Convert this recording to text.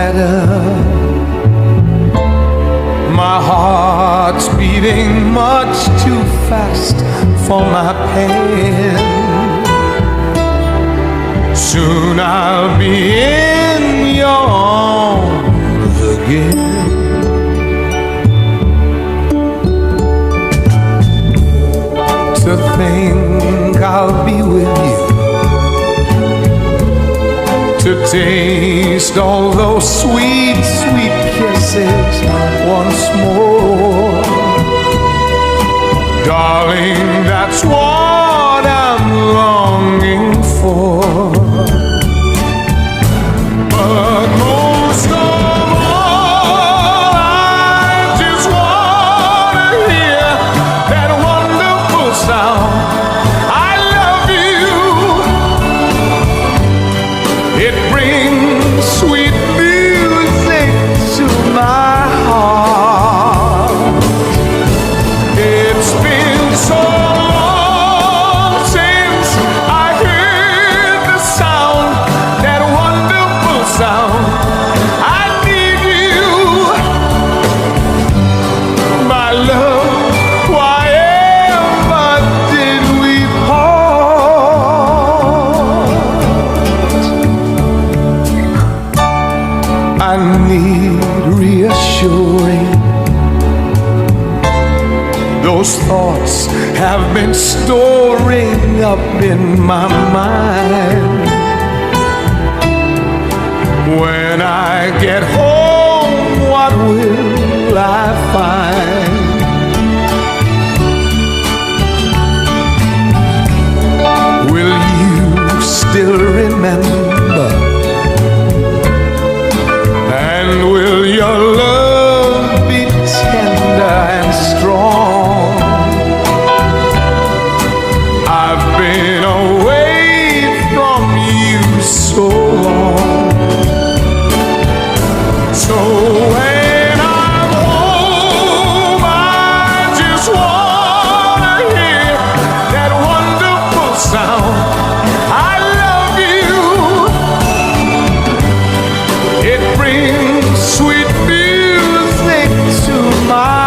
letter. My heart's beating much too fast for my pen. Soon I'll be in your arms again. To think I'll be with you, to taste all those sweet, sweet kisses once more. Darling, that's what I'm longing for. But most of all, I just want to hear that wonderful sound. I love you. It brings sweet music to my heart. It's been so long since I heard the sound, that wonderful sound. I need you, my love. Why ever did we part? I need reassuring. Those thoughts have been storing up in my mind. When I get home, what will I find? Will you still remember? And will your love be tender and strong? I've been away from you so long. So when I'm home, I just want to hear that wonderful sound. I love you. It brings sweet music to my